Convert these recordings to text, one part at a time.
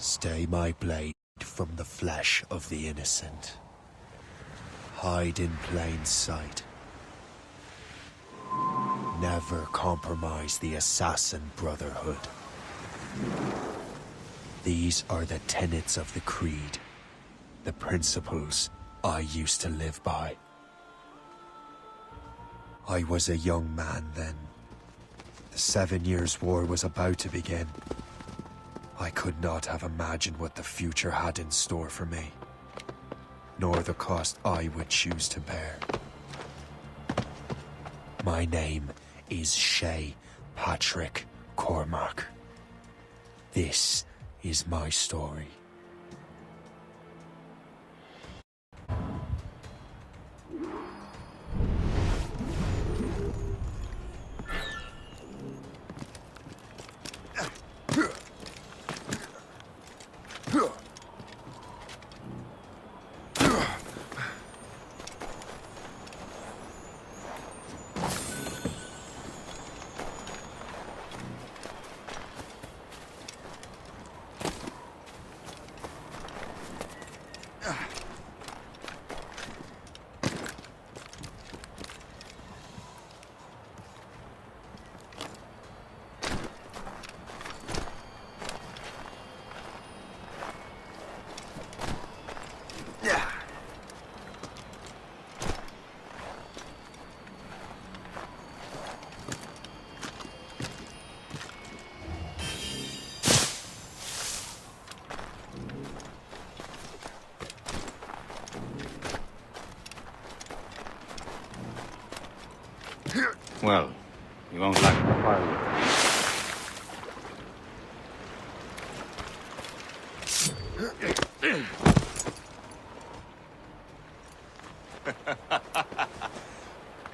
Stay my blade from the flesh of the innocent. Hide in plain sight. Never compromise the Assassin Brotherhood. These are the tenets of the Creed, the principles I used to live by. I was a young man then. The 7 Years' War was about to begin. I could not have imagined what the future had in store for me, nor the cost I would choose to bear. My name is Shay Patrick Cormac. This is my story. Well, you won't lack the firewood.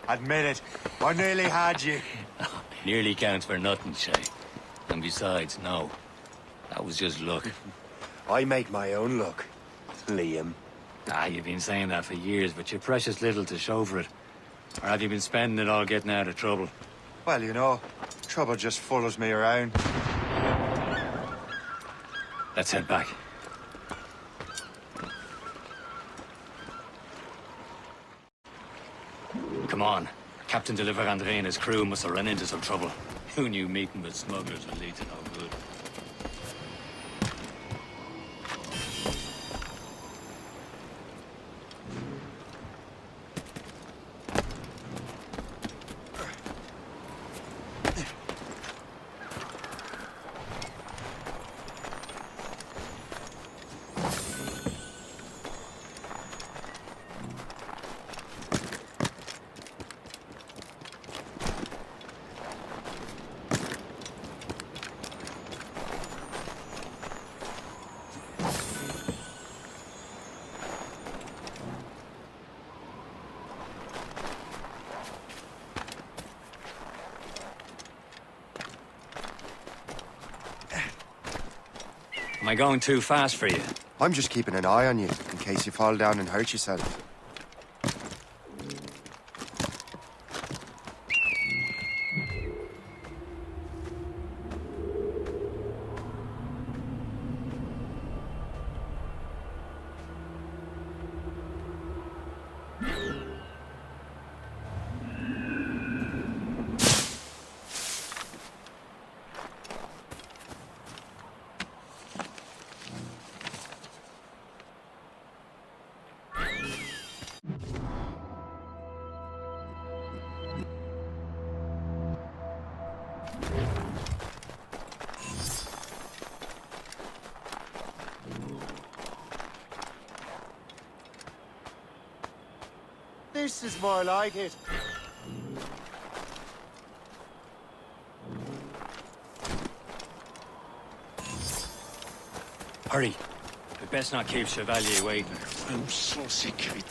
Admit it, I nearly had you. Nearly counts for nothing, Shay. And besides, no. That was just luck. I make my own luck, Liam. You've been saying that for years, but you're precious little to show for it. Or have you been spending it all getting out of trouble? Well, you know, trouble just follows me around. Let's head back. Come on. Captain Deliver Andre and his crew must have run into some trouble. Who knew meeting with smugglers would lead to no good? Am I going too fast for you? I'm just keeping an eye on you, in case you fall down and hurt yourself. This is more like it. Hurry. We best not keep Chevalier waiting. I'm so secret.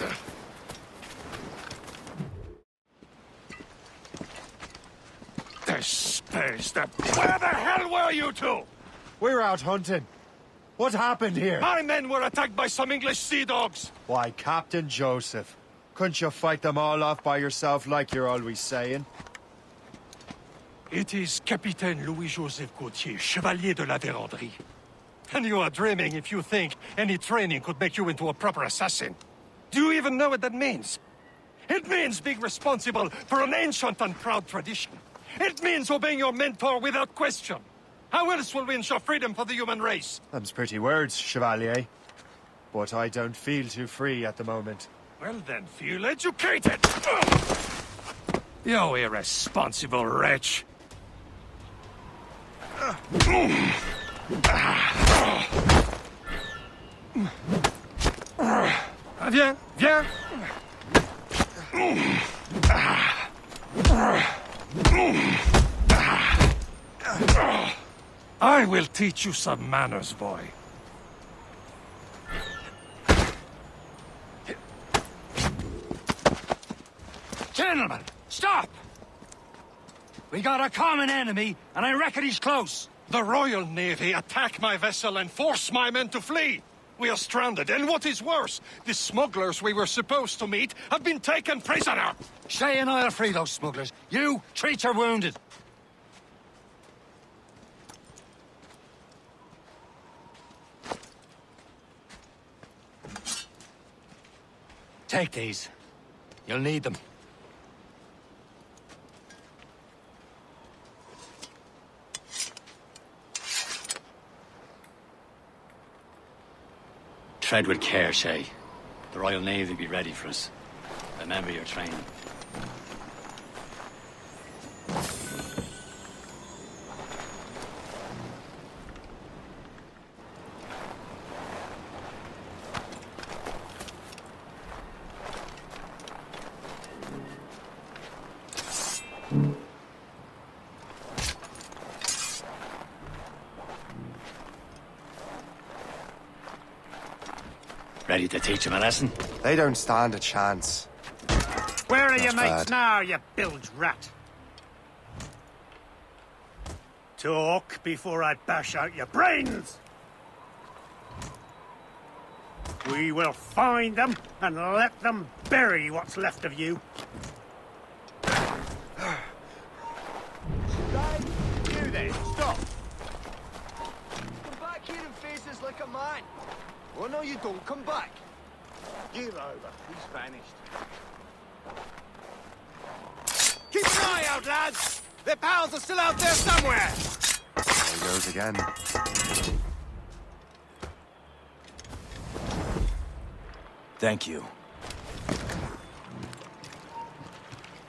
Where the hell were you two? We're out hunting. What happened here? My men were attacked by some English sea dogs. Why, Captain Joseph. Couldn't you fight them all off by yourself like you're always saying? It is Capitaine Louis-Joseph Gauthier, Chevalier de la Vérendrye. And you are dreaming if you think any training could make you into a proper assassin. Do you even know what that means? It means being responsible for an ancient and proud tradition. It means obeying your mentor without question. How else will we ensure freedom for the human race? Them's pretty words, Chevalier. But I don't feel too free at the moment. Well then, feel educated! You irresponsible wretch! Viens, viens! I will teach you some manners, boy. Gentlemen, stop! We got a common enemy, and I reckon he's close. The Royal Navy attack my vessel and force my men to flee. We are stranded, and what is worse, the smugglers we were supposed to meet have been taken prisoner. Shay and I'll free those smugglers. You, treat your wounded. Take these. You'll need them. Tread with care, Shay. The Royal Navy will be ready for us. Remember your training. Ready to teach him a lesson? They don't stand a chance. Where are your Not mates bad. now, you bilge rat? Talk before I bash out your brains! We will find them and let them bury what's left of you. You then, stop! Come back here and face us like a man. Oh no, you don't. Come back. Give over. He's vanished. Keep an eye out, lads! Their pals are still out there somewhere! There he goes again. Thank you.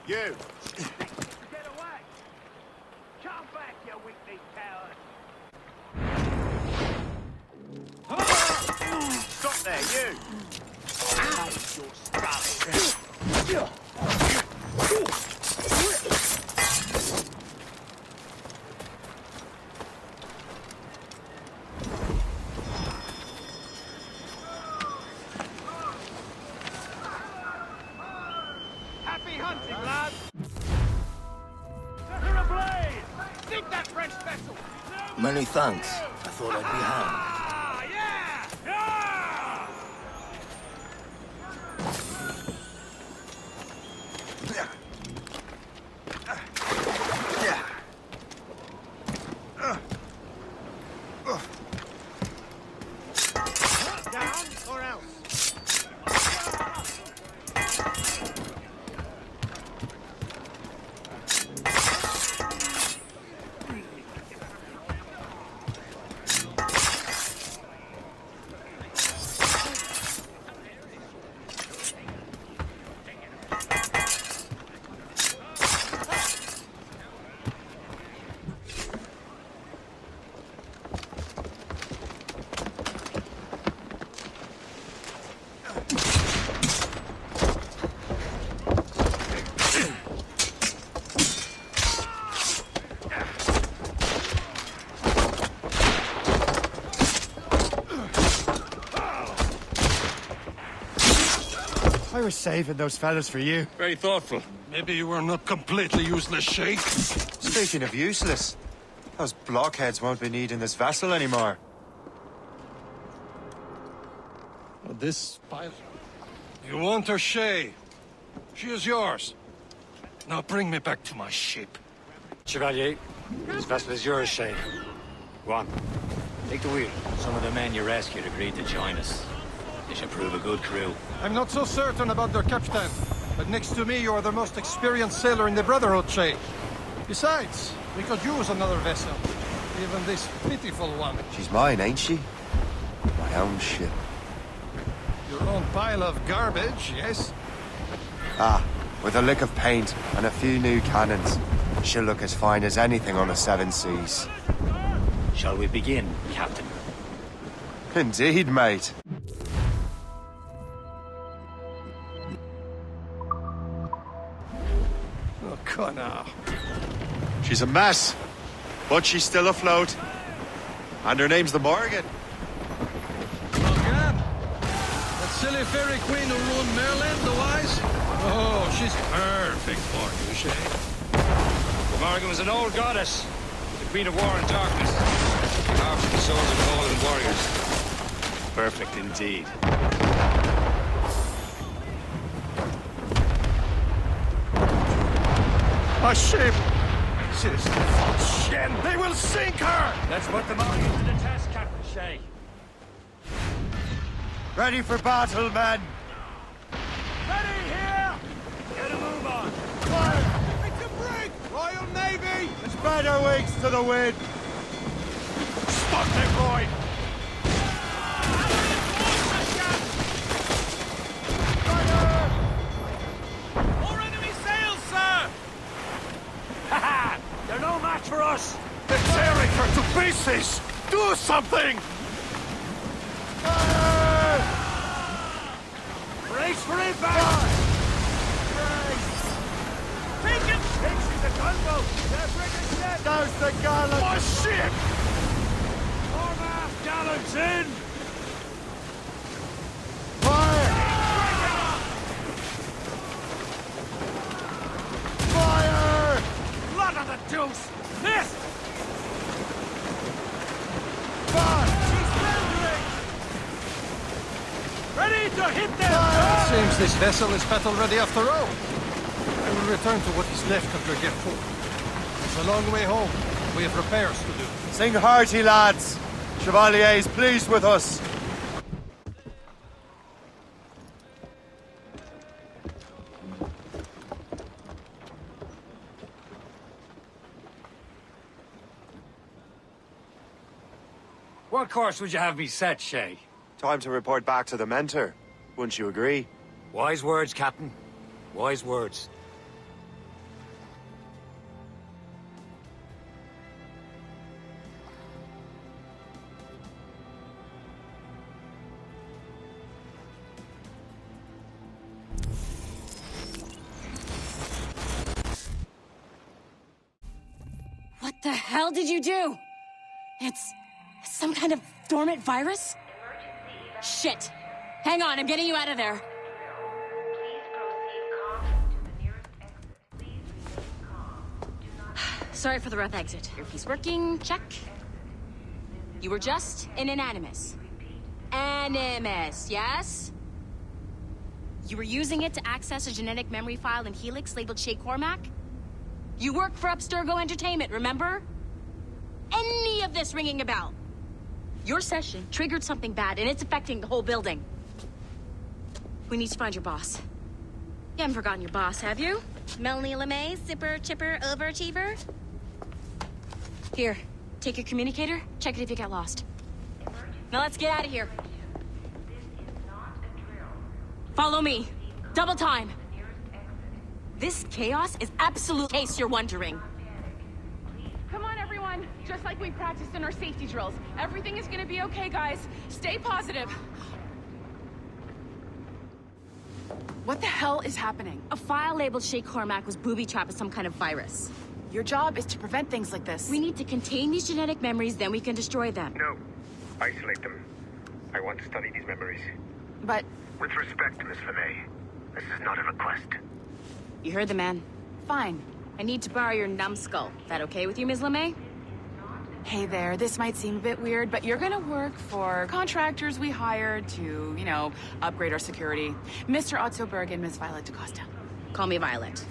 You! Get away! Come back, you weakling coward! Stop there, you! Ow, your skull! Happy hunting, lads! Set her ablaze! Sink that French vessel! Many thanks. I thought I'd be hanged. Ah, yeah! Yeah! Down or else? I was saving those fellas for you. Very thoughtful. Maybe you were not completely useless, Sheikh. Speaking of useless, those blockheads won't be needing this vessel anymore. This pile. You want her, Shay? She is yours. Now bring me back to my ship. Chevalier, this vessel is yours, Shay. Go on. Take the wheel. Some of the men you rescued agreed to join us. They should prove a good crew. I'm not so certain about their captain, but next to me you are the most experienced sailor in the Brotherhood chain. Besides, we could use another vessel. Even this pitiful one. She's mine, ain't she? My own ship. Your own pile of garbage, yes? Ah, with a lick of paint and a few new cannons. She'll look as fine as anything on the seven seas. Shall we begin, Captain? Indeed, mate. Oh, Connor. She's a mess, but she's still afloat. And her name's the Morgan. Morgan? That silly fairy queen who ruined Merlin, the wise? Oh, she's perfect for you, Shay. Morgan was an old goddess, the queen of war and darkness. Carved with the swords of fallen warriors. Perfect indeed. A ship! She's Shen! They will sink her! Let's put the Morgan to the test, Captain Shay. Ready for battle, men! Ready here! Get a move on. Fire! It's a brig! Royal Navy! Spread our wings to the wind! Stop them, boy! More enemy sails, sir! They're no match for us. They're tearing her to pieces! Do something! Brace for impact. Take it! Takes the gunboat! That brig is dead! Douse the gallant! My ship! Foremast gallants in. Fire! Fire! Blood on the deuce. Missed. Fire! Ready to hit them! Seems this vessel is battle ready after all. I will return to what is left of your gift pool. It's a long way home. We have repairs to do. Sing hearty, lads! Chevalier is pleased with us. What course would you have me set, Shay? Time to report back to the mentor. Wouldn't you agree? Wise words, Captain. Wise words. What the hell did you do? It's some kind of dormant virus? Shit! Hang on, I'm getting you out of there. Sorry for the rough exit. Earpiece working, check. You were just an Animus. Animus, yes? You were using it to access a genetic memory file in Helix labeled Shay Cormac? You work for Abstergo Entertainment, remember? Any of this ringing a bell? Your session triggered something bad, and it's affecting the whole building. We need to find your boss. You haven't forgotten your boss, have you? Melanie LeMay, zipper, chipper, overachiever? Here, take your communicator, check it if you get lost. Now let's get out of here. Follow me. Double time. This chaos is absolute, in case you're wondering. Come on, everyone. Just like we practiced in our safety drills. Everything is gonna be okay, guys. Stay positive. What the hell is happening? A file labeled Shay Cormac was booby-trapped with some kind of virus. Your job is to prevent things like this. We need to contain these genetic memories, then we can destroy them. No. Isolate them. I want to study these memories. But With respect, Miss LeMay, this is not a request. You heard the man. fine. I need to borrow your numbskull. That okay with you, Ms. LeMay? Hey there, this might seem a bit weird, but you're gonna work for contractors we hired to, you know, upgrade our security. Mr. Otto Berg and Miss Violet DaCosta. Call me Violet.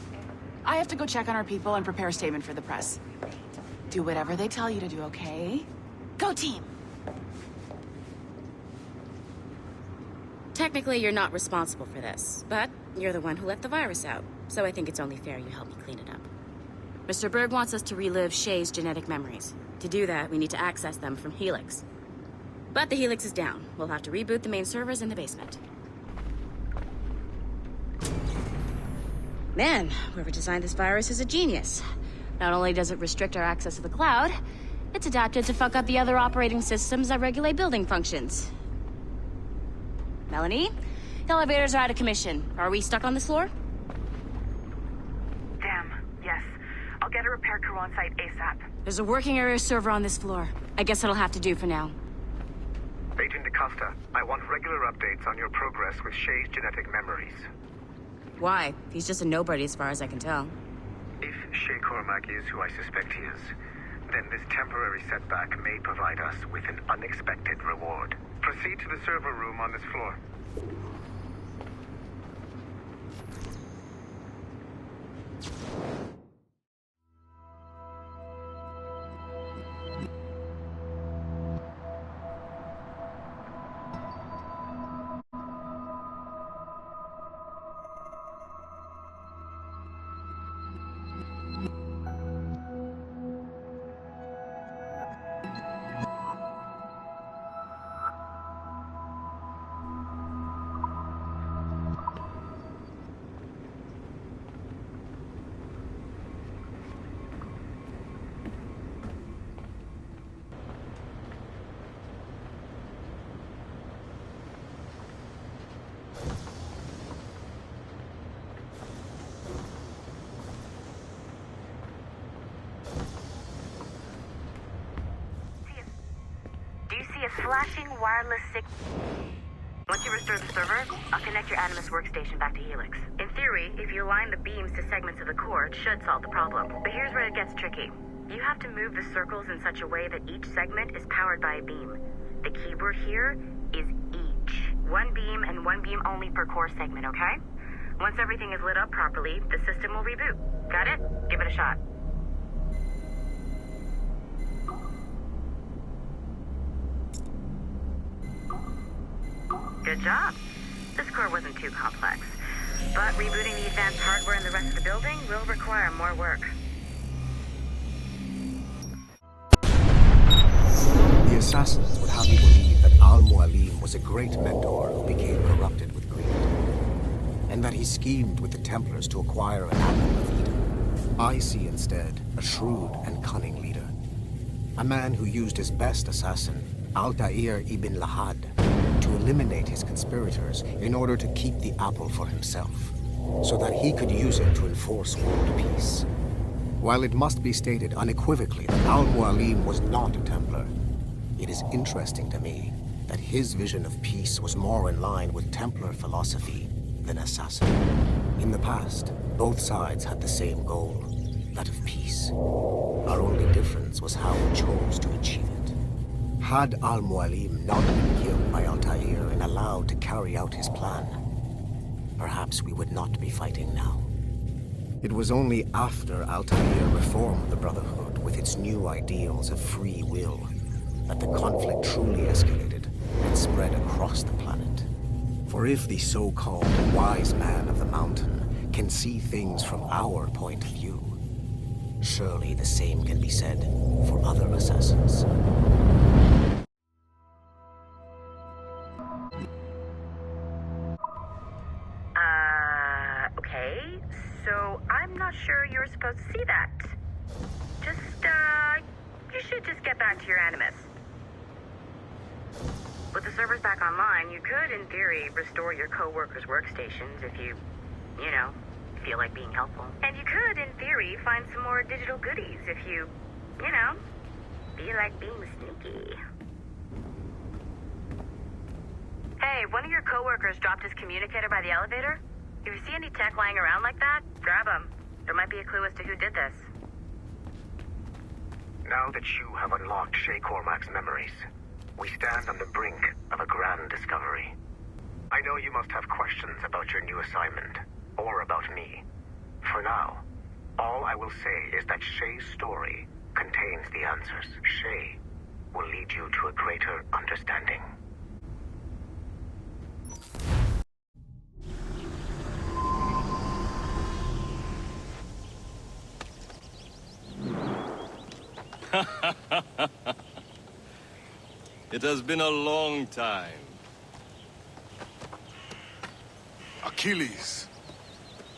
I have to go check on our people and prepare a statement for the press. Do whatever they tell you to do, okay? Go team! technically you're not responsible for this, but you're the one who let the virus out, so I think it's only fair you help me clean it up. Mr. Berg wants us to relive Shay's genetic memories. To do that, we need to access them from Helix. But the Helix is down. We'll have to reboot the main servers in the basement. Man, whoever designed this virus is a genius. Not only does it restrict our access to the cloud, it's adapted to fuck up the other operating systems that regulate building functions. Melanie? The elevators are out of commission. Are we stuck on this floor? Damn, yes. I'll get a repair crew on site ASAP. There's a working area server on this floor. I guess it'll have to do for now. Agent DaCosta, I want regular updates on your progress with Shay's genetic memories. Why? He's just a nobody as far as I can tell. If Shay Cormac is who I suspect he is, then this temporary setback may provide us with an unexpected reward. Proceed to the server room on this floor. A flashing wireless signal. Once you restore the server, I'll connect your Animus workstation back to Helix. In theory, if you align the beams to segments of the core, it should solve the problem. But here's where it gets tricky. You have to move the circles in such a way that each segment is powered by a beam. The keyword here is each. One beam and one beam only per core segment, okay? Once everything is lit up properly, the system will reboot. Got it? Give it a shot. Good job. This core wasn't too complex, but rebooting the advanced hardware in the rest of the building will require more work. The assassins would have you believe that Al-Mualim was a great mentor who became corrupted with greed, and that he schemed with the Templars to acquire an apple of Eden. I see instead a shrewd and cunning leader, a man who used his best assassin, Altair ibn Lahad, to eliminate his conspirators in order to keep the apple for himself, so that he could use it to enforce world peace. While it must be stated unequivocally that Al-Mualim was not a Templar, it is interesting to me that his vision of peace was more in line with Templar philosophy than Assassin. In the past, both sides had the same goal, that of peace. Our only difference was how we chose to achieve it. Had Al-Mualim not been killed by Altair and allowed to carry out his plan, perhaps we would not be fighting now. It was only after Altair reformed the Brotherhood with its new ideals of free will that the conflict truly escalated and spread across the planet. For if the so-called wise man of the mountain can see things from our point of view, surely the same can be said for other assassins. Okay, so I'm not sure you're supposed to see that. You should just get back to your Animus. With the servers back online, you could, in theory, restore your co-workers' workstations if you feel like being helpful. And you could, in theory, find some more digital goodies if you feel like being sneaky. Hey, one of your co-workers dropped his communicator by the elevator. If you see any tech lying around like that, grab them. There might be a clue as to who did this. Now that you have unlocked Shay Cormac's memories, we stand on the brink of a grand discovery. I know you must have questions about your new assignment, or about me. For now, all I will say is that Shay's story contains the answers. Shay will lead you to a greater understanding. It has been a long time. Achilles.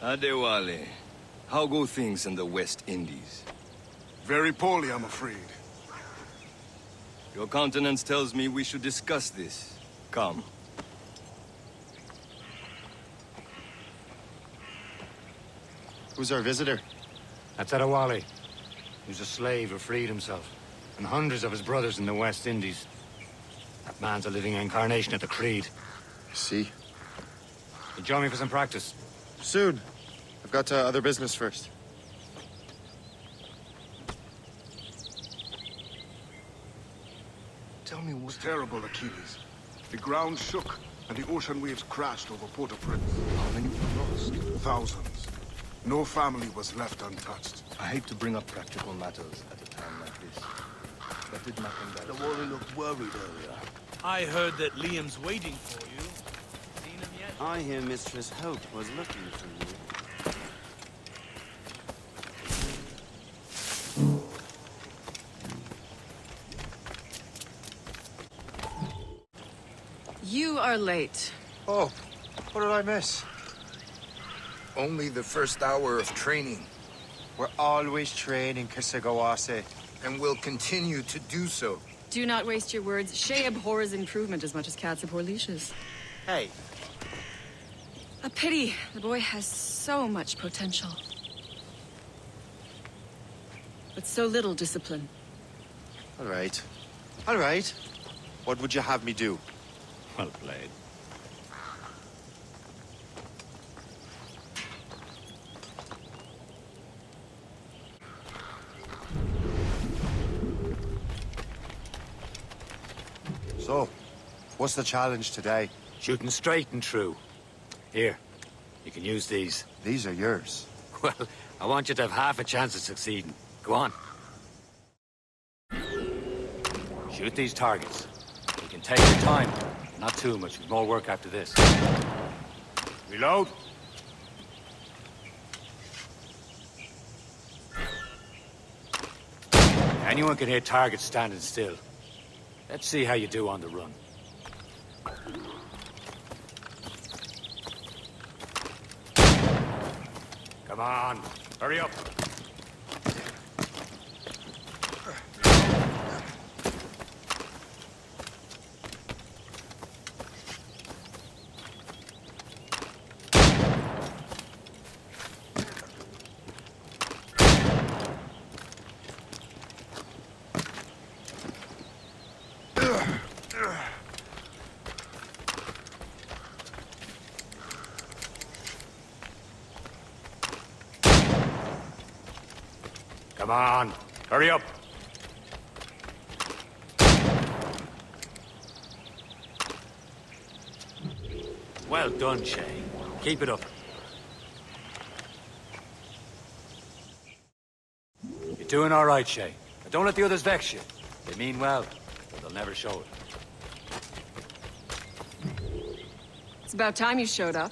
Adewale, how go things in the West Indies? Very poorly, I'm afraid. Your countenance tells me we should discuss this. Come. Who's our visitor? That's Adewale. He's a slave who freed himself, and hundreds of his brothers in the West Indies. That man's a living incarnation of the Creed. See? You join me for some practice? Soon. I've got other business first. Tell me what's terrible, Achilles. The ground shook, and the ocean waves crashed over Port-au-Prince. How many were lost? Thousands. No family was left untouched. I hate to bring up practical matters at a time like this. But did Mackenzie... The warrior looked worried earlier. I heard that Liam's waiting for you. Seen him yet? I hear Mistress Hope was looking for you. You are late. Oh, what did I miss? Only the first hour of training. We're always training, Kisagawase. And will continue to do so. Do not waste your words. Shay abhors improvement as much as cats abhor leashes. Hey. A pity. The boy has so much potential. But so little discipline. All right. All right. What would you have me do? Well played. So, what's the challenge today? Shooting straight and true. Here, you can use these. These are yours. Well, I want you to have half a chance of succeeding. Go on. Shoot these targets. You can take your time. Not too much. There's more work after this. Reload. Anyone can hit targets standing still. Let's see how you do on the run. Come on, hurry up. Come on, hurry up. Well done, Shay. Keep it up. You're doing all right, Shay. But don't let the others vex you. They mean well, but they'll never show it. It's about time you showed up.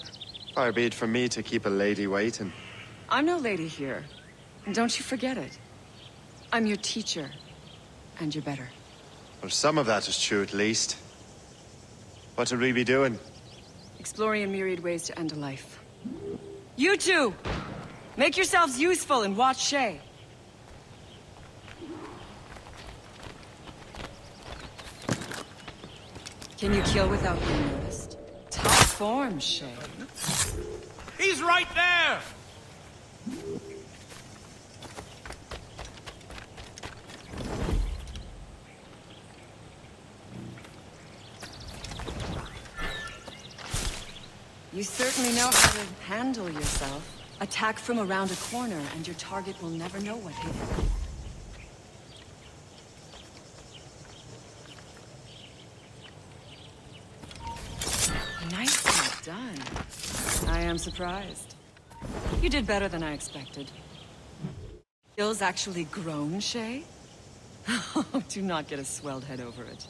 Far be it from me to keep a lady waiting. I'm no lady here. And don't you forget it. I'm your teacher. And you're better. Well, some of that is true, at least. What will we be doing? Exploring a myriad ways to end a life. You two! Make yourselves useful and watch Shay. Can you kill without being noticed? Top form, Shay. He's right there! You certainly know how to handle yourself. Attack from around a corner, and your target will never know what hit him. Nicely done. I am surprised. You did better than I expected. Skills actually grown, Shay? Do not get a swelled head over it.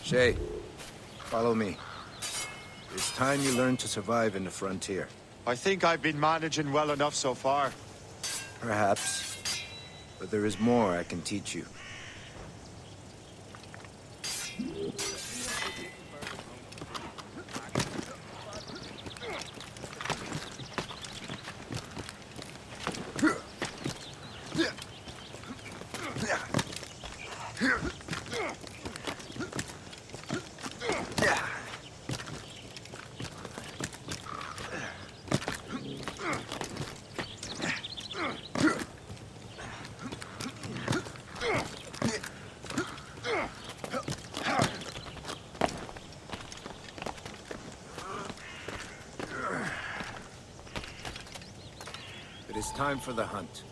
Shay, follow me. It's time you learned to survive in the frontier. I think I've been managing well enough so far. Perhaps. But there is more I can teach you. It is time for the hunt.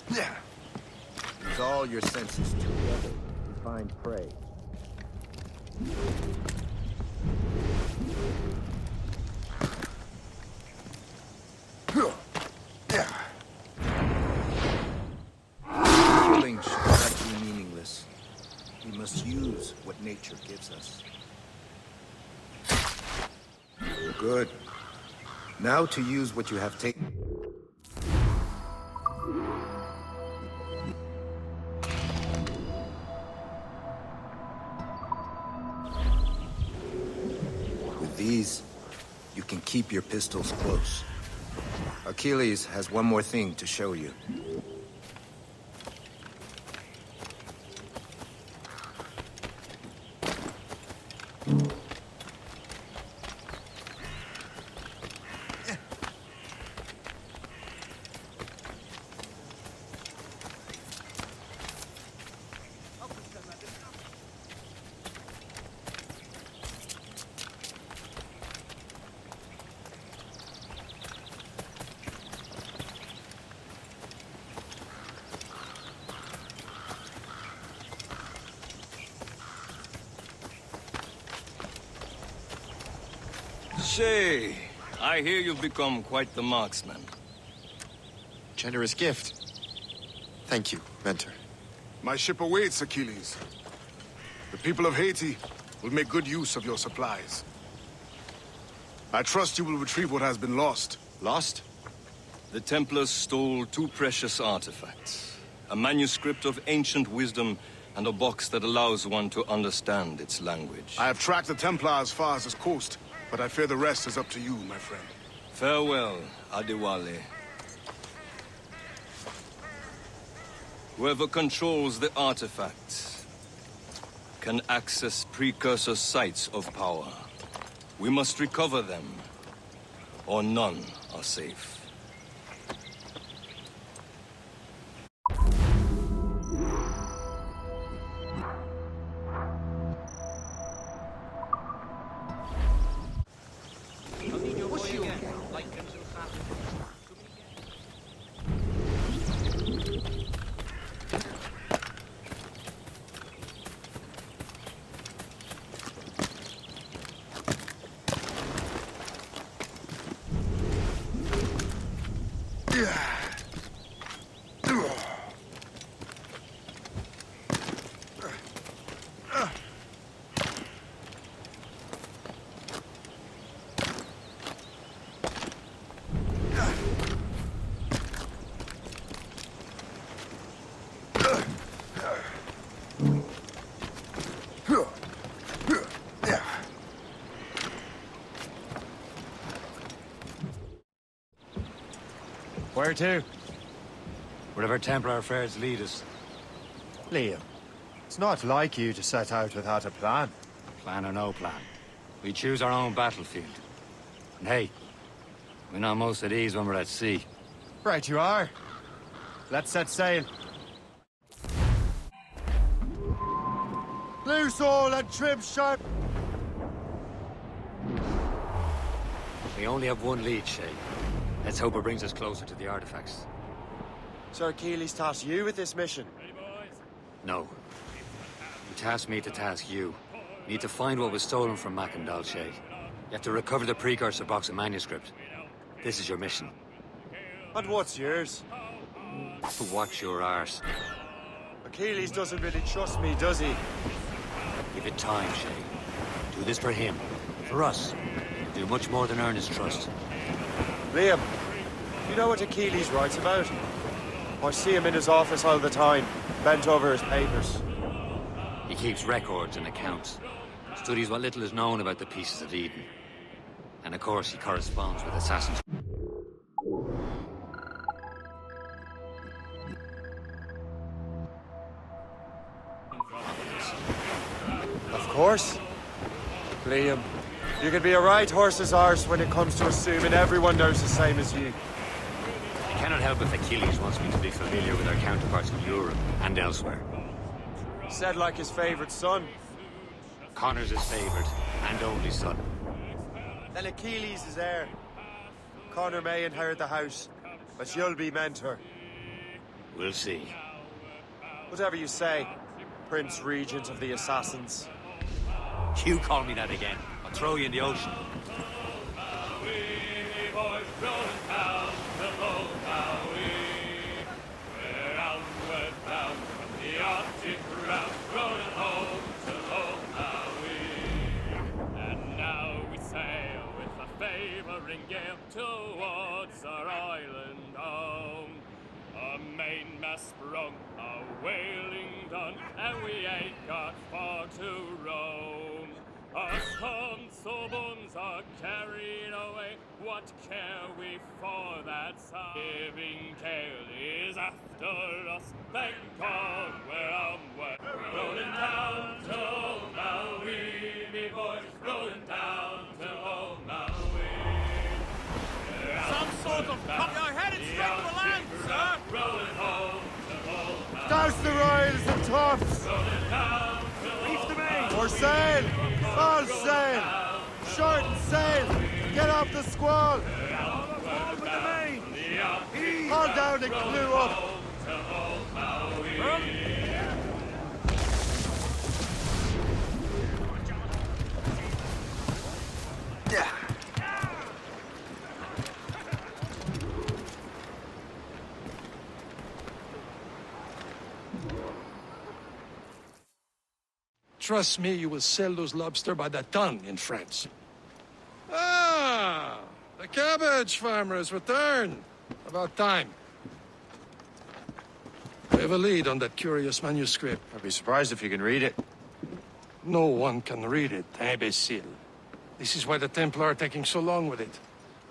Use all your senses together to find prey. Killing should not be meaningless. We must use what nature gives us. Good. Now to use what you have taken. With these, you can keep your pistols close. Achilles has one more thing to show you. Shay, I hear you've become quite the marksman. Generous gift. Thank you, Mentor. My ship awaits, Achilles. The people of Haiti will make good use of your supplies. I trust you will retrieve what has been lost. Lost? The Templars stole 2 precious artifacts. A manuscript of ancient wisdom and a box that allows one to understand its language. I have tracked the Templar as far as this coast, but I fear the rest is up to you, my friend. Farewell, Adewale. Whoever controls the artifacts can access precursor sites of power. We must recover them, or none are safe. Where to? Wherever Templar affairs lead us. Liam, it's not like you to set out without a plan. Plan or no plan. We choose our own battlefield. And hey, we know most of these when we're at sea. Right you are. Let's set sail. Loose all and trim sharp. We only have one lead, Shay. Let's hope it brings us closer to the artifacts. Sir Achilles tasked you with this mission. No. He tasked me to task you. You need to find what was stolen from Mac and Shay. You have to recover the precursor box of manuscript. This is your mission. And what's yours? To watch your arse. Achilles doesn't really trust me, does he? Give it time, Shay. Do this for him. For us. Do much more than earn his trust. Liam, you know what Achilles writes about? I see him in his office all the time, bent over his papers. He keeps records and accounts. Studies what little is known about the pieces of Eden. And of course, he corresponds with Assassins. Of course. Liam, you can be a right horse's arse when it comes to assuming everyone knows the same as you. I cannot help if Achilles wants me to be familiar with our counterparts in Europe and elsewhere. Said like his favorite son. Connor's his favorite and only son. Then Achilles is heir. Connor may inherit the house, but you'll be mentor. We'll see. Whatever you say, Prince Regent of the Assassins. You call me that again. I'll throw you in the ocean. And now we sail with a favouring gale towards our island home. A mainmast sprung, a whaling done, and we ain't got far to roam. Our sons so bones are carried away, what care we for that saving gale is after us? Thank God we're onward. Rolling down to old Maui, me boys, rolling down to old Maui. Some sort of cup. You're headed straight for land, sir. Rolling home to old Maui. Douse the royals and tops! Rolling down to Reef the main! For sail! All sail! Shorten sail! Get off the squall! with the main! Haul down and clew up! Trust me, you will sell those lobster by the ton in France. Ah, the cabbage farmer has returned. About time. We have a lead on that curious manuscript. I'd be surprised if you can read it. No one can read it, imbecile. This is why the Templar are taking so long with it.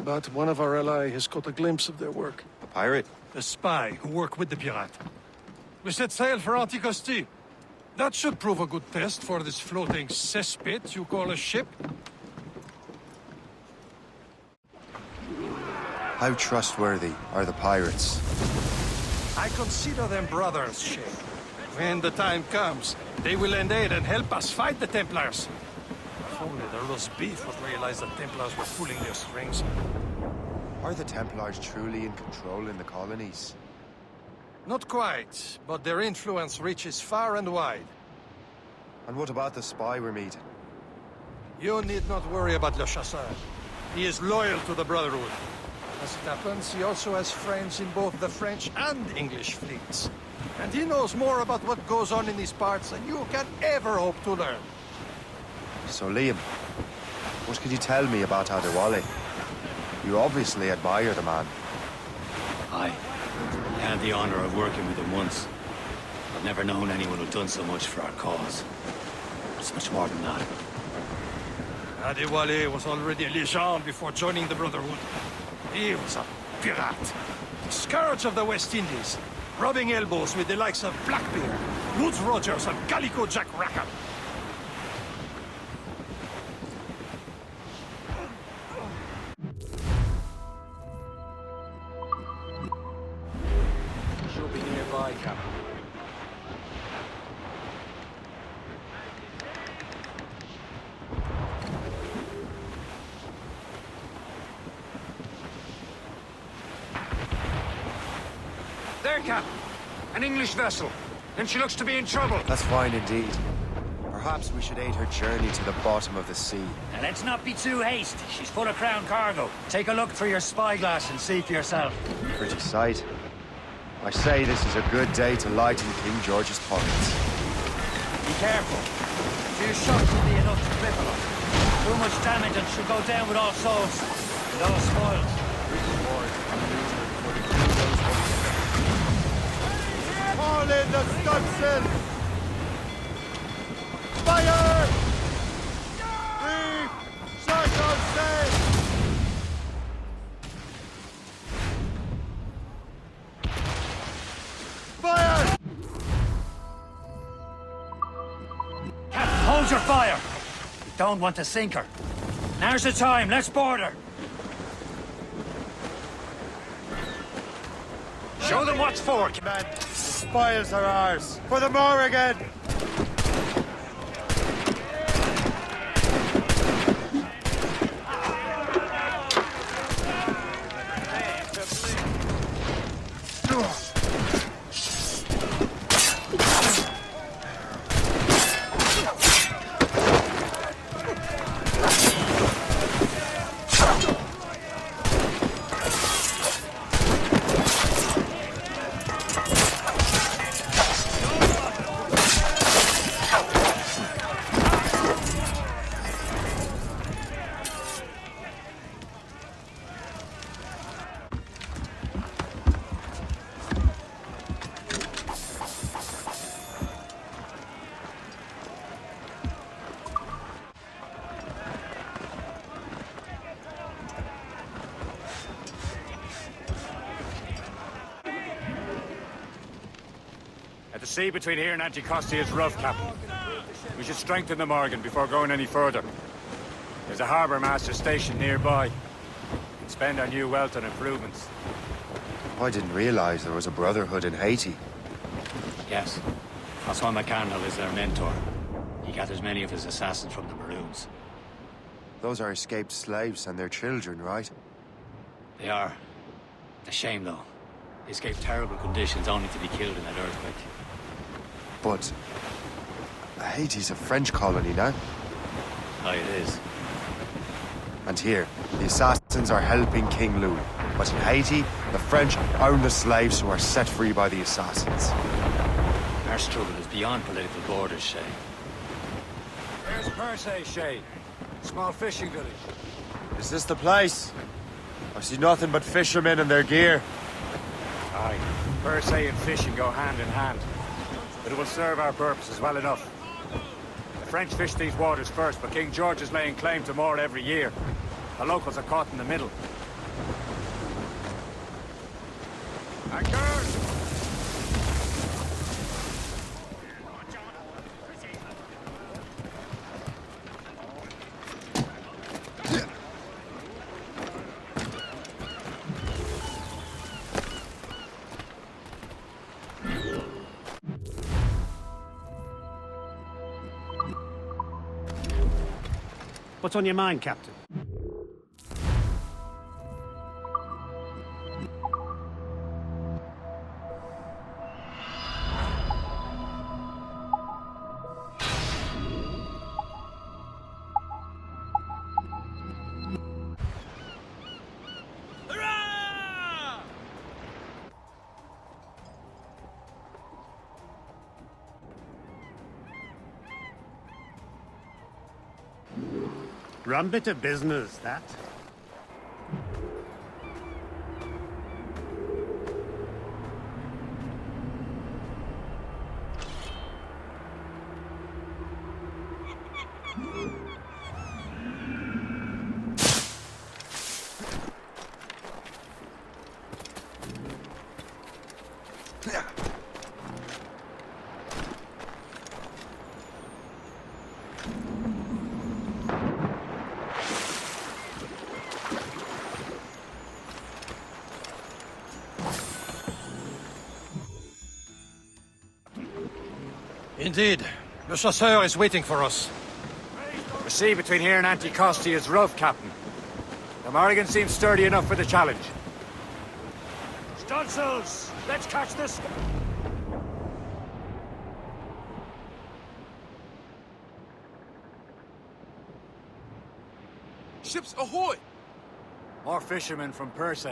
But one of our allies has caught a glimpse of their work. A pirate? A spy who worked with the pirate. We set sail for Anticosti. That should prove a good test for this floating cesspit you call a ship. How trustworthy are the pirates? I consider them brothers, Shay. When the time comes, they will lend aid and help us fight the Templars. If only the roast beef would realize the Templars were pulling their strings. Are the Templars truly in control in the colonies? Not quite, but their influence reaches far and wide. And what about the spy we're meeting? You need not worry about Le Chasseur. He is loyal to the Brotherhood. As it happens, he also has friends in both the French and English fleets. And he knows more about what goes on in these parts than you can ever hope to learn. So, Liam, what can you tell me about Adewale? You obviously admire the man. Aye. I had the honor of working with him once. I've never known anyone who'd done so much for our cause. It's much more than that. Adewale was already a legend before joining the Brotherhood. He was a pirate. The scourge of the West Indies. Rubbing elbows with the likes of Blackbeard, Woods Rogers, and Calico Jack Rackham. She'll be nearby, Captain. There, Cap. An English vessel. And she looks to be in trouble. That's fine indeed. Perhaps we should aid her journey to the bottom of the sea. Now let's not be too hasty. She's full of crown cargo. Take a look through your spyglass and see for yourself. Pretty sight. I say this is a good day to lighten King George's pockets. Be careful. Few shots will be enough to cripple him. Too much damage and she'll go down with all souls and all spoils. Call in the stunsail! Fire! Reef! Circle sail! Fire! Captain, hold your fire! We don't want to sink her. Now's the time, let's board her! Show them what's for, man. The spoils are ours. For the Morrigan! The sea between here and Anticosti is rough, Captain. We should strengthen the Morgan before going any further. There's a harbour master station nearby. We can spend our new wealth on improvements. I didn't realize there was a brotherhood in Haiti. Yes. Francois McCandle is their mentor. He gathers many of his assassins from the Maroons. Those are escaped slaves and their children, right? They are. A shame, though. They escaped terrible conditions only to be killed in that earthquake. But Haiti's a French colony now. Aye, it is. And here, the assassins are helping King Louis. But in Haiti, the French own the slaves who are set free by the assassins. Our struggle is beyond political borders, Shay. Where's Perse, Shay? Small fishing village. Is this the place? I see nothing but fishermen and their gear. Aye. Perse and fishing go hand in hand. But it will serve our purposes well enough. The French fish these waters first, but King George is laying claim to more every year. The locals are caught in the middle. Anchor! What's on your mind, Captain? Rum bit of business, that. Indeed. Le chasseur is waiting for us. The sea between here and Anticosti is rough, Captain. The Morrigan seems sturdy enough for the challenge. Stunsails! Let's catch this! Ships ahoy! More fishermen from Perse.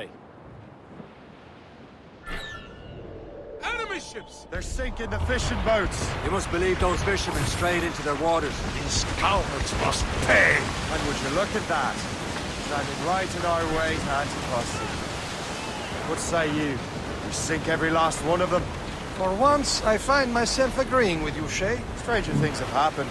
bishops! They're sinking the fishing boats. You must believe those fishermen strayed into their waters. These cowards must pay! And would you look at that? Standing right in our way to Anticosti. What say you? We sink every last one of them? For once, I find myself agreeing with you, Shay. Stranger things have happened.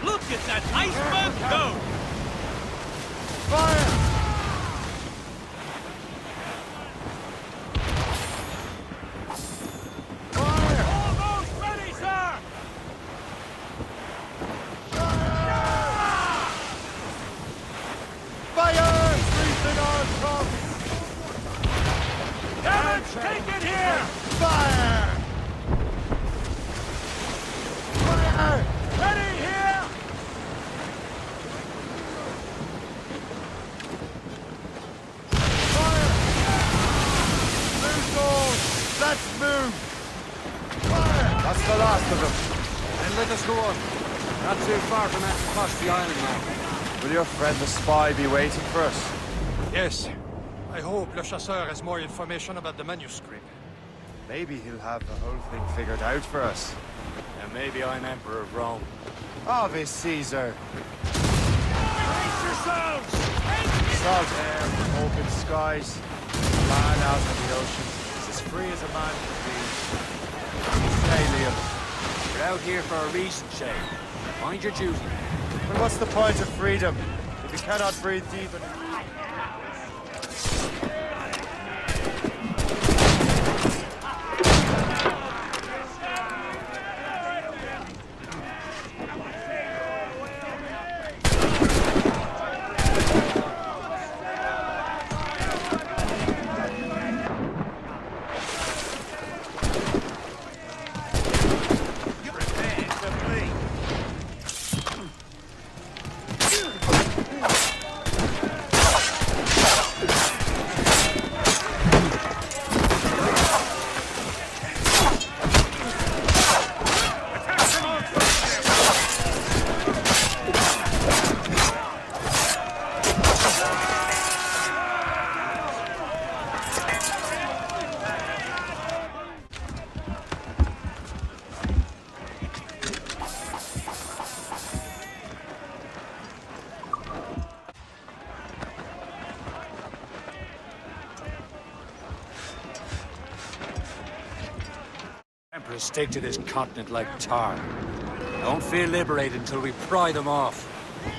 Look at that iceberg go! Fire! Fire! Almost ready, sir! Fire! Strengthen our troops! Damage taken here! Fire! Fire! Ready here! Fire! Loose all! Let's move! Fire! That's the last of them. Then let us go on. Not too far from Anticosti Island now. Will your friend the spy be waiting for us? Yes. I hope Le Chasseur has more information about the manuscript. Maybe he'll have the whole thing figured out for us. And maybe I'm Emperor of Rome. Ave Caesar! Brace yourselves! Salt air, open skies, man out of the ocean. It's as free as a man can be. Hey, Liam. You're out here for a reason, Shay. Mind your duty. Well, what's the point of freedom if you cannot breathe deep and... Emperors stick to this continent like tar. Don't feel liberated until we pry them off.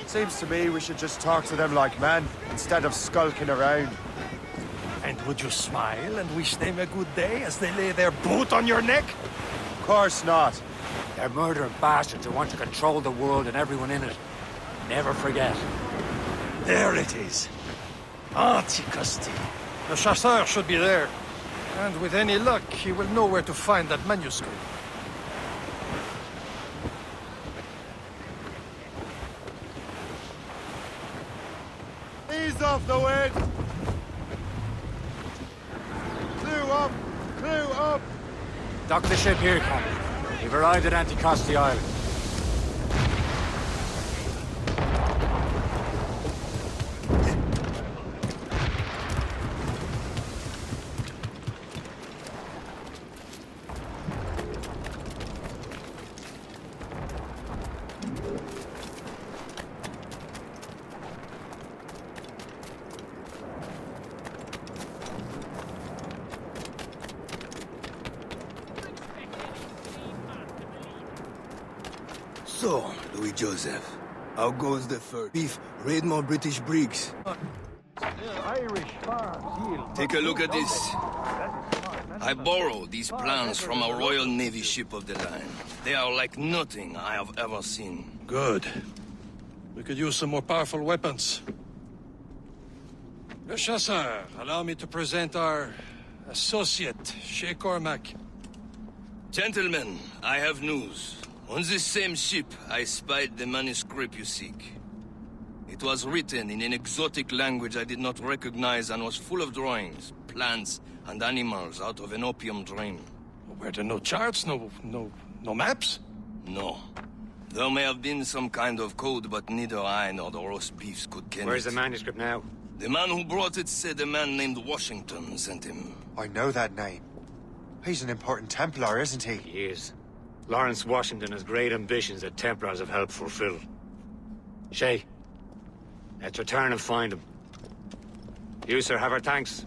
Seems to me we should just talk to them like men, instead of skulking around. And would you smile and wish them a good day as they lay their boot on your neck? Of course not. They're murdering bastards who want to control the world and everyone in it. Never forget. There it is. Anticosti. The Chasseur should be there. And with any luck, he will know where to find that manuscript. Ease off the wind! Clue up! Clue up! Dock the ship here, Captain. We've arrived at Anticosti Island. So, Louis Joseph, how goes the first beef? Raid more British brigs. Irish farms yield. Take a look at this. I borrowed these plans from a Royal Navy ship of the line. They are like nothing I have ever seen. Good. We could use some more powerful weapons. Le Chasseur, allow me to present our associate, Shay Cormac. Gentlemen, I have news. On this same ship, I spied the manuscript you seek. It was written in an exotic language I did not recognize and was full of drawings, plants, and animals out of an opium dream. Were there no charts, no maps? No. There may have been some kind of code, but neither I nor the roast beefs could ken Where's it. the manuscript now? The man who brought it said a man named Washington sent him. I know that name. He's an important Templar, isn't he? He is. Lawrence Washington has great ambitions that Templars have helped fulfill. Shay, let's return and find him. You, sir, have our thanks.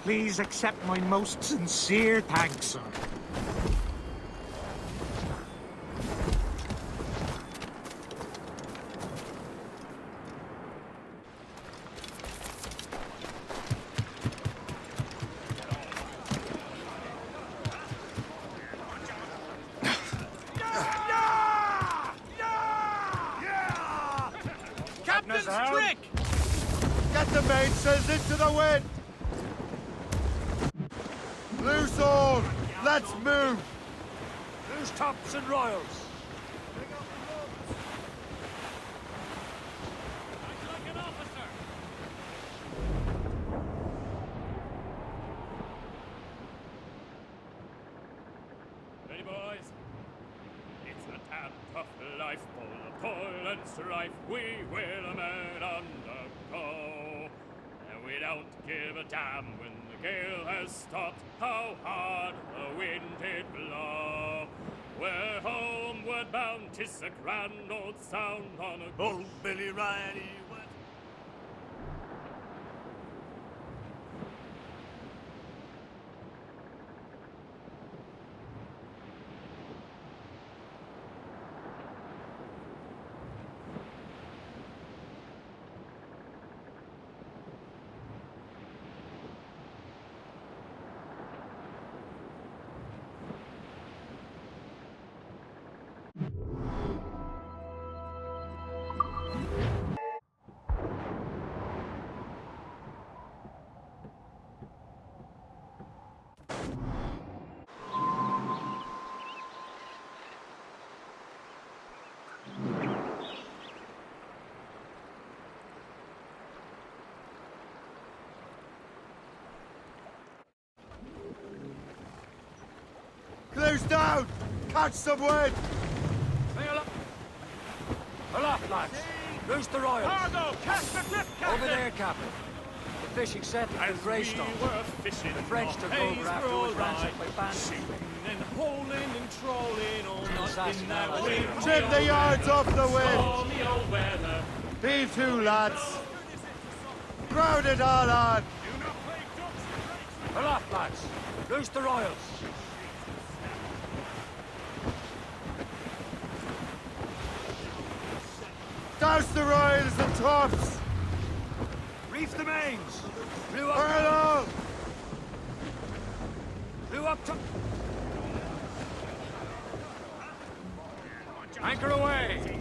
Please accept my most sincere thanks, sir. Captain's trick! Get the mainsails into the wind! Loose all! Let's move! Loose tops and royals! Ready, boys? It's a damn tough life, full of toil and strife. We will men undergo, and we don't give a damn when the gale has stopped. How hard the wind did blow. We're homeward bound, 'tis a grand old sound on a old Billy Riley went. Close down! Catch some wind! Aloft, lads! Loose the royals! Cargo! Cast the flip, Captain! Over there, Captain. The fishing set in Greystone. The French took over afterwards, ransacked by bandits. And holding and trolling all night in that wind. Trim the yards off the wind! Stormy old weather. Heave to, lads! Crowd it all on! Aloft, lads! Loose the royals! Douse the royals and tops! Reef the mains! Blew up! Blew up to... Anchor away!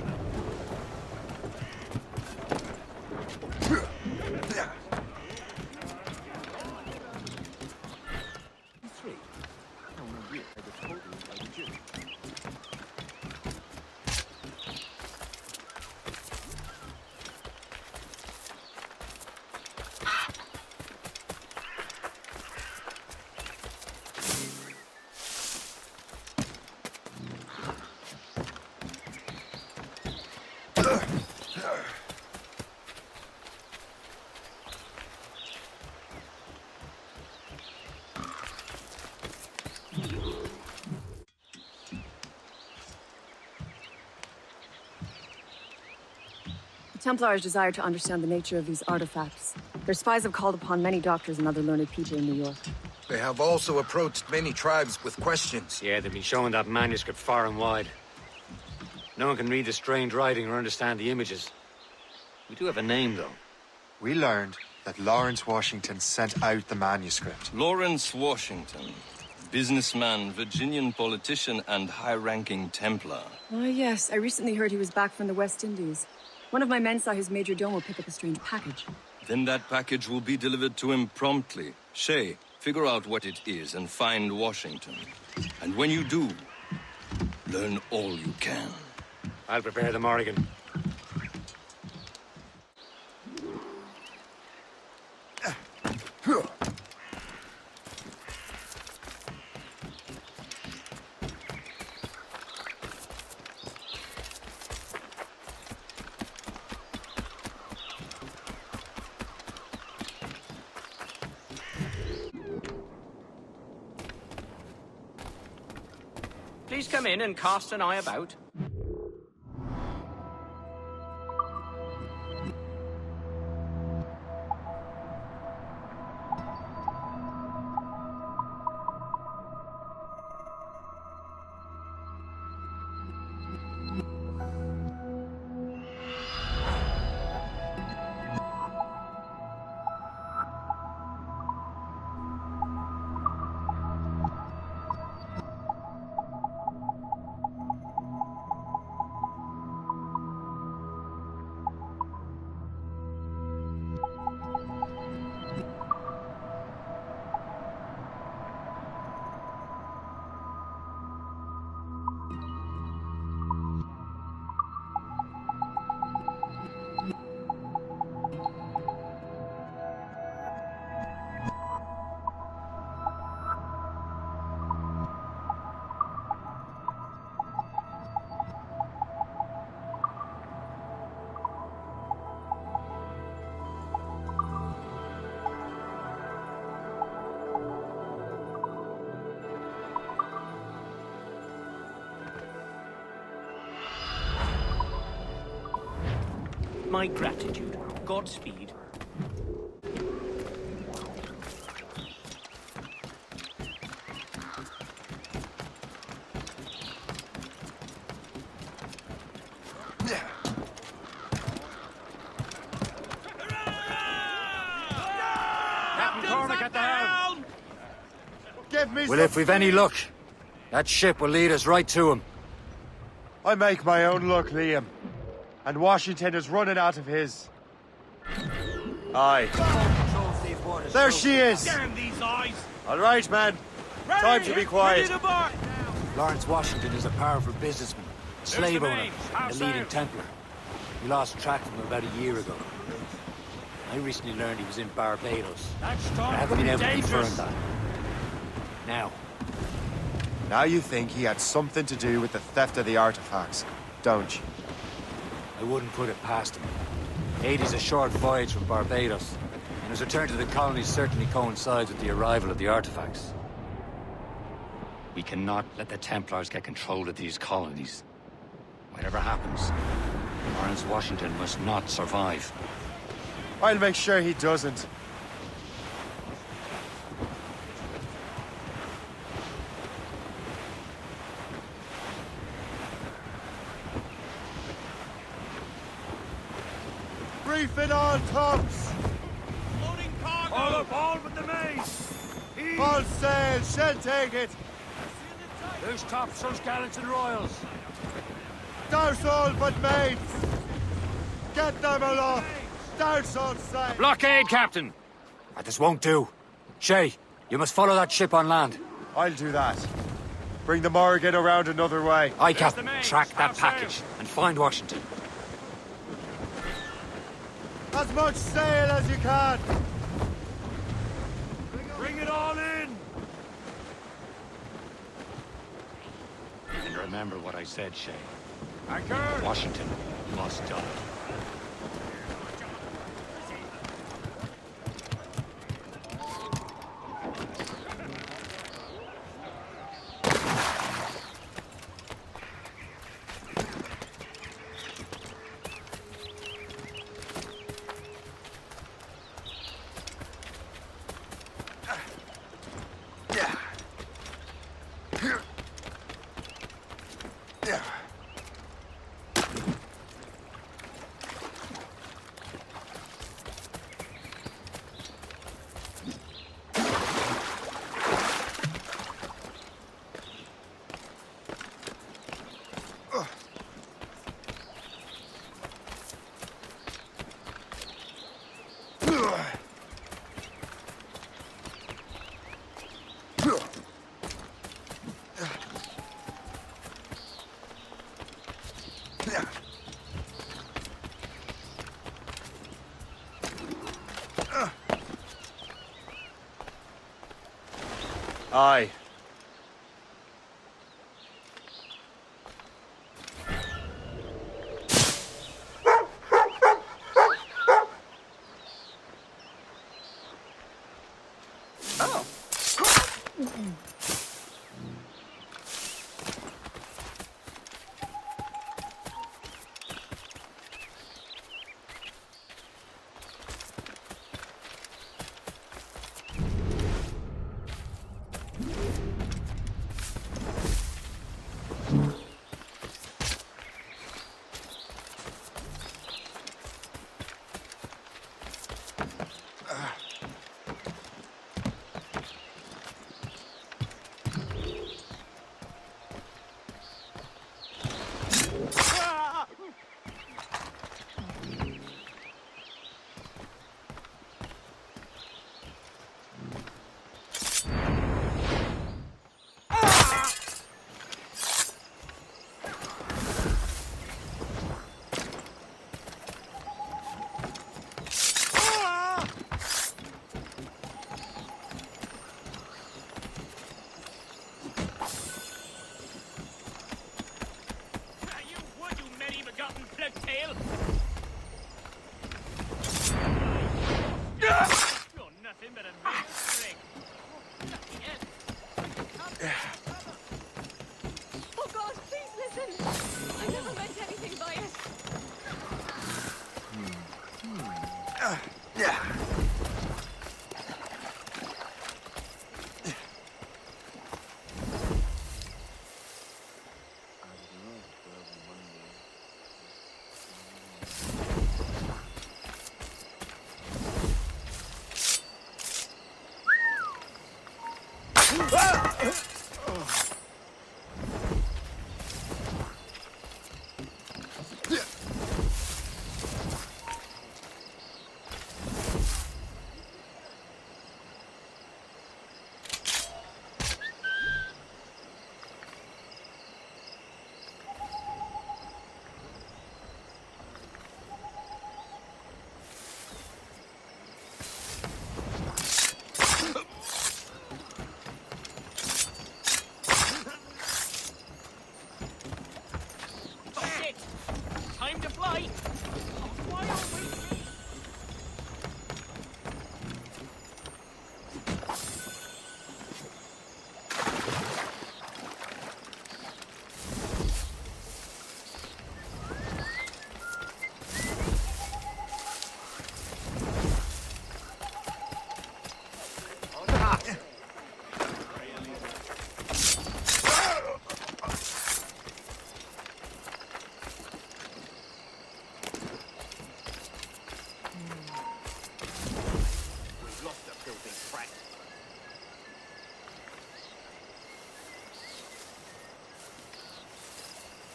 Templars desire to understand the nature of these artifacts. Their spies have called upon many doctors and other learned people in New York. They have also approached many tribes with questions. Yeah, they've been showing that manuscript far and wide. No one can read the strange writing or understand the images. We do have a name, though. We learned that Lawrence Washington sent out the manuscript. Lawrence Washington. Businessman, Virginian politician, and high-ranking Templar. Oh, yes. I recently heard he was back from the West Indies. One of my men saw his major domo pick up a strange package. Then that package will be delivered to him promptly. Shay, figure out what it is and find Washington. And when you do, learn all you can. I'll prepare the Morrigan. Please come in and cast an eye about. My gratitude. Godspeed. Captain Cormac at the helm! Give me Well, if we've any luck, that ship will lead us right to him. I make my own luck, Liam. And Washington is running out of his. Aye. There she is! Damn these eyes! All right, man. Time to be quiet. Lawrence Washington is a powerful businessman, slave the owner, names. and a leading Templar. We lost track of him about a year ago. I recently learned he was in Barbados. That I storm haven't could been be able to confirm dangerous. that. Now, Now you think he had something to do with the theft of the artifacts, don't you? I wouldn't put it past him. Haiti's a short voyage from Barbados, and his return to the colonies certainly coincides with the arrival of the artifacts. We cannot let the Templars get control of these colonies. Whatever happens, Lawrence Washington must not survive. I'll make sure he doesn't. Reef it all, tops! Loading cargo! All up, all but the main! All sail, shall take it! Loose topsails, gallants and royals! Douse all but mates! Get them aloft! Douse all sail! Blockade, Captain! This won't do. Shay, you must follow that ship on land. I'll do that. Bring the Morrigan around another way. Aye, Captain. Track that package and find Washington. As much sail as you can! Bring it all in! And remember what I said, Shay. Anchor! Washington must die. Aye. Oh God, please listen! I never meant anything by it.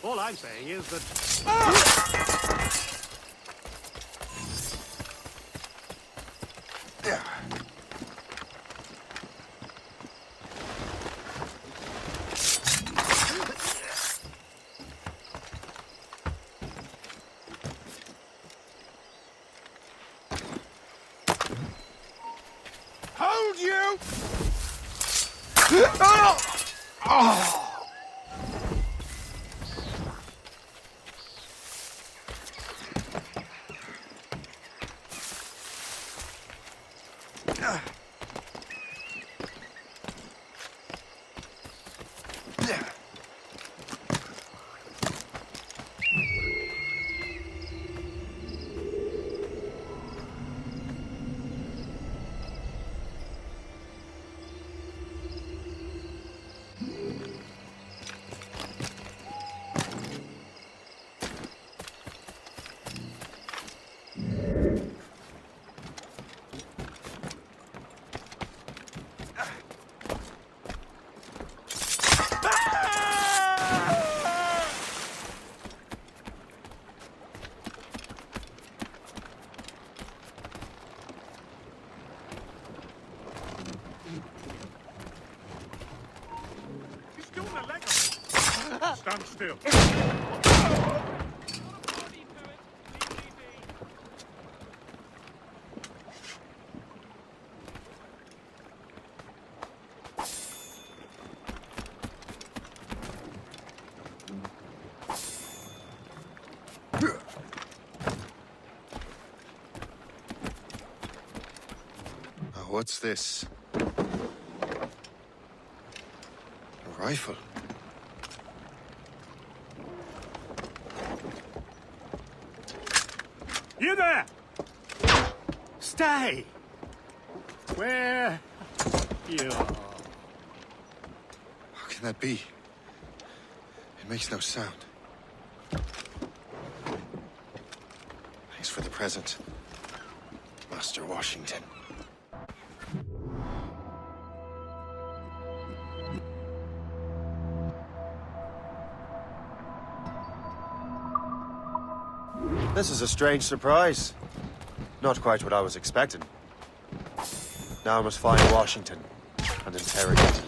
All I'm saying is that... Hold you! Oh! Stand still. What's this? A rifle. You there! Stay! Where you are. How can that be? It makes no sound. Thanks for the present, Master Washington. This is a strange surprise. Not quite what I was expecting. Now I must find Washington and interrogate him.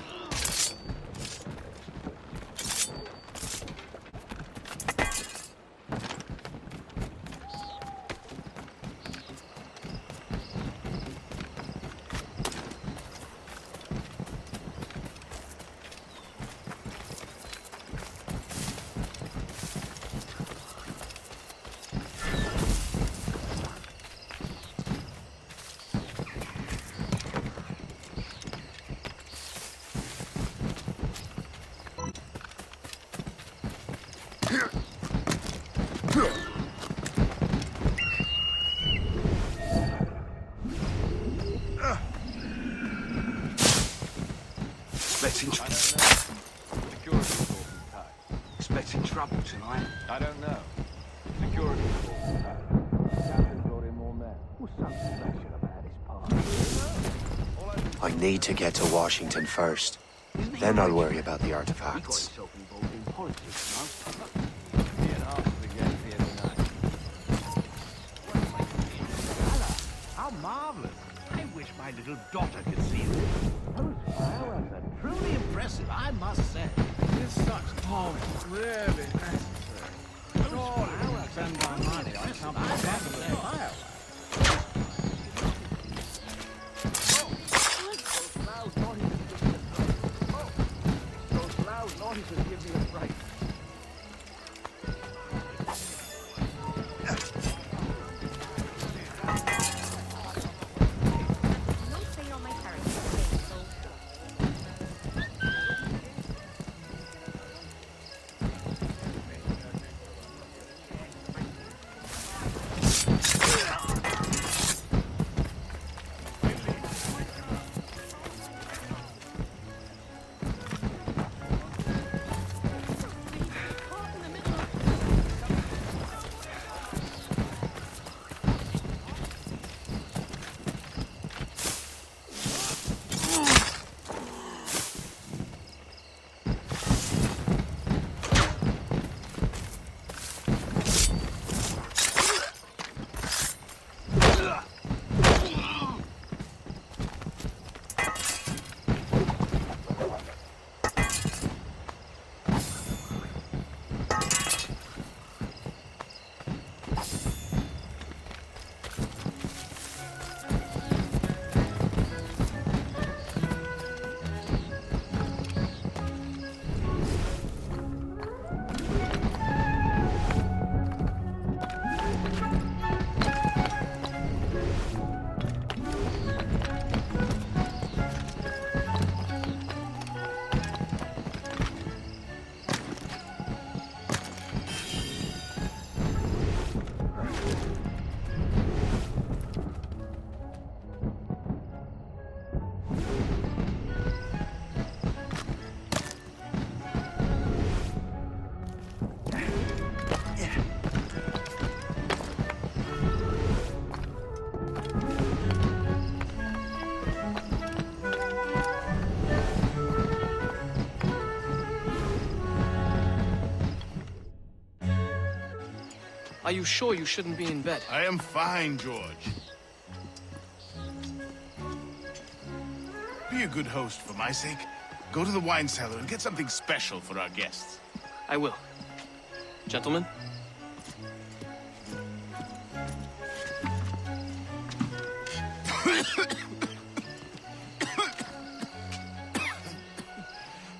Expecting trouble tonight? I don't know. Security forces brought in more men. What's something special about this part? I need to get to Washington first. Then I'll worry about the He got artifacts. himself involved in politics, How marvelous! I wish my little daughter could see this. Those flowers are truly impressive, I must say. This such it's really necessary. Those flowers spend our money on something better than fireworks. Those flowers not even give me a break. Are you sure you shouldn't be in bed? I am fine, George. Be a good host for my sake. Go to the wine cellar and get something special for our guests. I will. Gentlemen?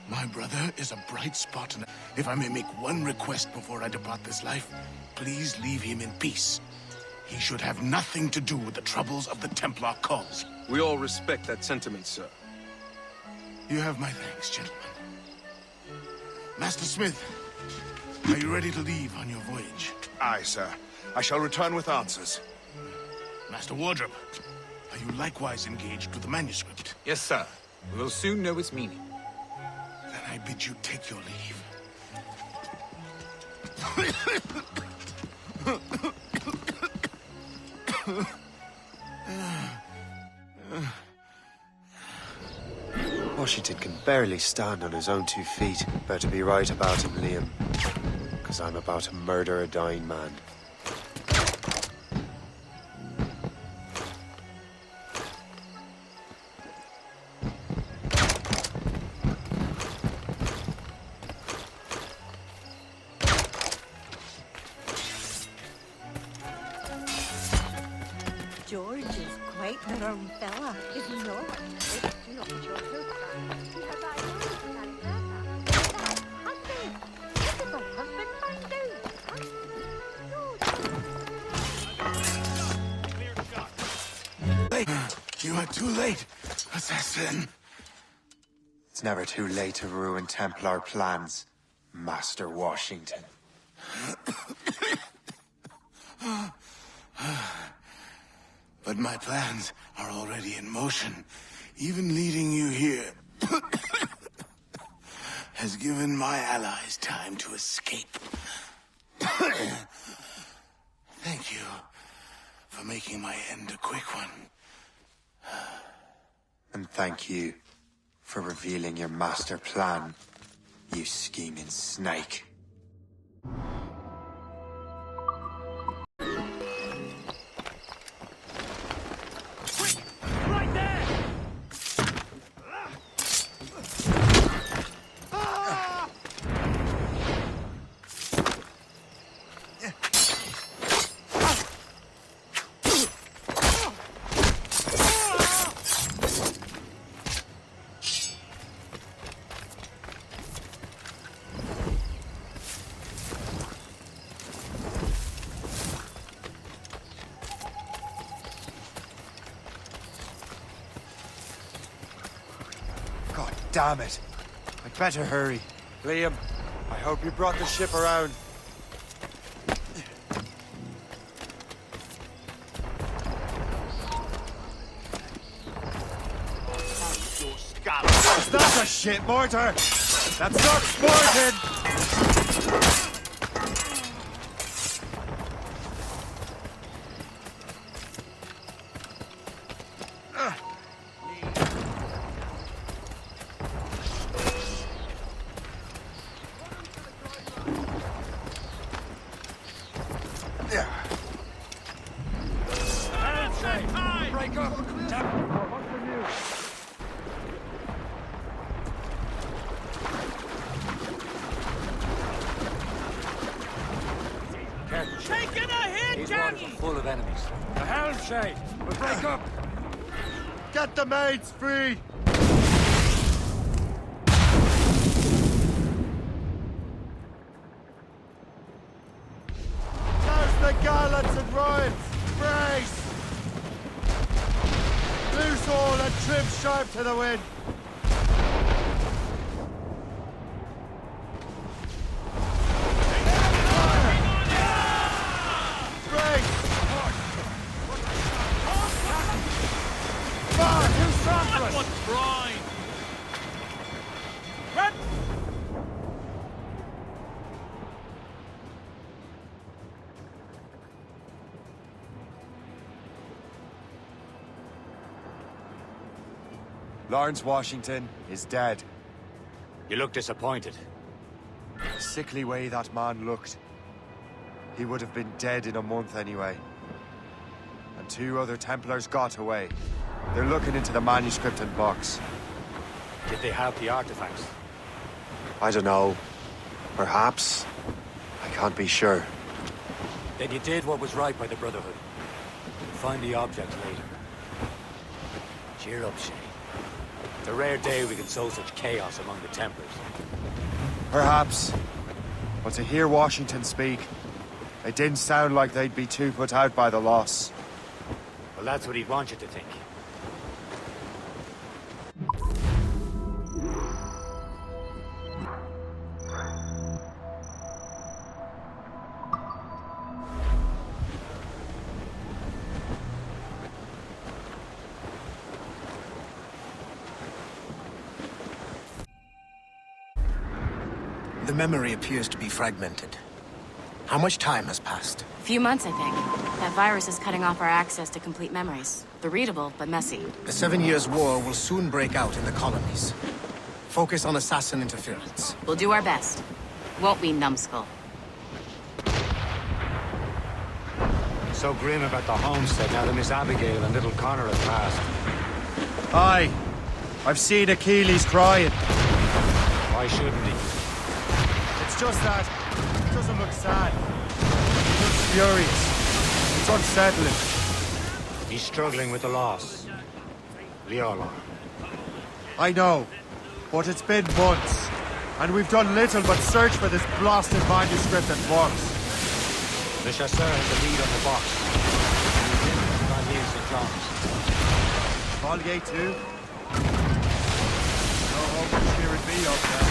My brother is a bright spot, and if I may make one request before I depart this life, please leave him in peace. He should have nothing to do with the troubles of the Templar cause. We all respect that sentiment, sir. You have my thanks, gentlemen. Master Smith, are you ready to leave on your voyage? Aye, sir. I shall return with answers. Master Wardrop, are you likewise engaged with the manuscript? Yes, sir. We will soon know its meaning. Then I bid you take your leave. Washington can barely stand on his own 2 feet. Better be right about him, Liam. Because I'm about to murder a dying man. George is quite the rum fella, is he not? It's not your husband. He has eyes for that husband. What did my husband find out? You are too late, assassin. It's never too late to ruin Templar plans, Master Washington. But my plans are already in motion. Even leading you here has given my allies time to escape. Thank you for making my end a quick one. And thank you for revealing your master plan, you scheming snake. God damn it. I'd better hurry. Liam, I hope you brought the ship around. That's a shit mortar! That's not sporting! Break up! Taking a hit, Johnny! Full of enemies. The helm shade! We'll break up! Get the maids free! There's the gallants and royals! Brace! Loose all and trim sharp to the wind! Lawrence Washington is dead. You look disappointed. The sickly way that man looked. he would have been dead in a month anyway. And 2 other Templars got away. They're looking into the manuscript and box. Did they have the artifacts? I don't know. Perhaps. I can't be sure. Then you did what was right by the Brotherhood. Find the object later. Cheer up, Shay. It's a rare day we can sow such chaos among the Templars. Perhaps. But to hear Washington speak, it didn't sound like they'd be too put out by the loss. Well, that's what he'd want you to think. The memory appears to be fragmented. How much time has passed? A few months, I think. That virus is cutting off our access to complete memories. They're readable, but messy. The 7 Years' War will soon break out in the colonies. Focus on assassin interference. We'll do our best. Won't we, numbskull? So grim about the homestead now that Miss Abigail and little Connor have passed. Aye. I've seen Achilles crying. Why shouldn't he? It's just that it doesn't look sad. It looks furious. It's unsettling. He's struggling with the loss. We all are. I know, but it's been months, and we've done little but search for this blasted manuscript and box. The chasseur has a lead on the box. St. John's. Valier 2? No hope of cheering me up there.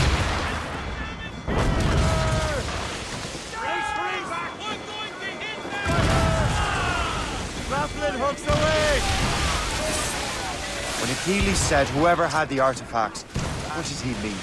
Grappling hooks away! When Achilles said whoever had the artifacts, what did he mean?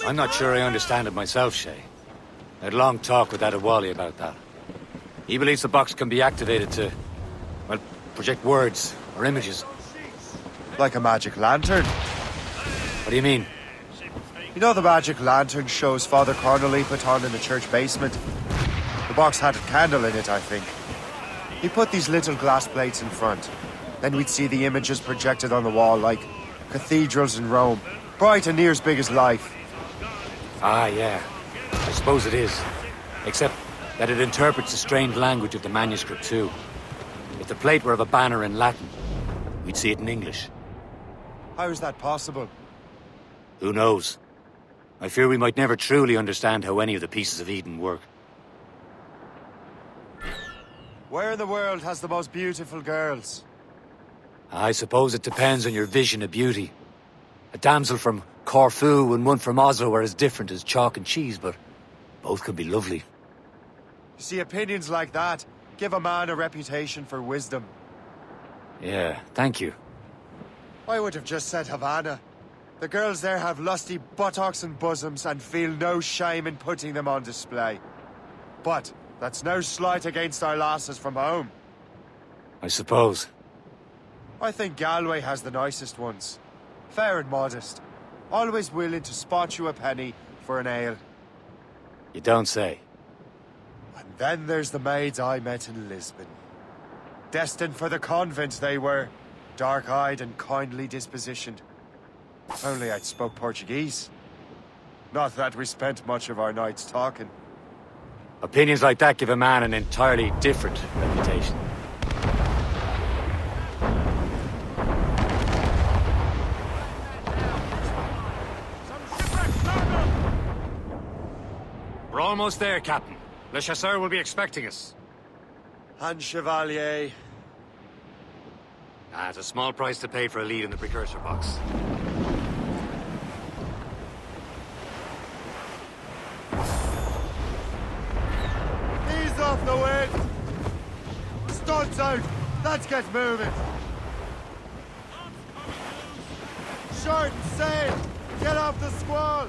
I'm not sure I understand it myself, Shay. I had a long talk with Adewale about that. He believes the box can be activated to, well, project words or images. Like a magic lantern? What do you mean? You know the magic lantern shows Father Cornely put on in the church basement? The box had a candle in it, I think. He put these little glass plates in front. Then we'd see the images projected on the wall like cathedrals in Rome. Bright and near as big as life. Ah, yeah. I suppose it is. Except that it interprets the strained language of the manuscript, too. If the plate were of a banner in Latin, we'd see it in English. How is that possible? Who knows? I fear we might never truly understand how any of the pieces of Eden work. Where in the world has the most beautiful girls? I suppose it depends on your vision of beauty. A damsel from Corfu and one from Oslo are as different as chalk and cheese, but both can be lovely. You see, opinions like that give a man a reputation for wisdom. Yeah, thank you. I would have just said Havana. The girls there have lusty buttocks and bosoms and feel no shame in putting them on display. But that's no slight against our lasses from home. I suppose. I think Galway has the nicest ones. Fair and modest. Always willing to spot you a penny for an ale. You don't say. And then there's the maids I met in Lisbon. Destined for the convent they were. Dark-eyed and kindly dispositioned. Only I'd spoke Portuguese. Not that we spent much of our nights talking. Opinions like that give a man an entirely different reputation. We're almost there, Captain. Le Chasseur will be expecting us. And Chevalier. It's a small price to pay for a lead in the precursor box. Ease off the wind! Stunts out! Let's get moving! Short and sail! Get off the squall!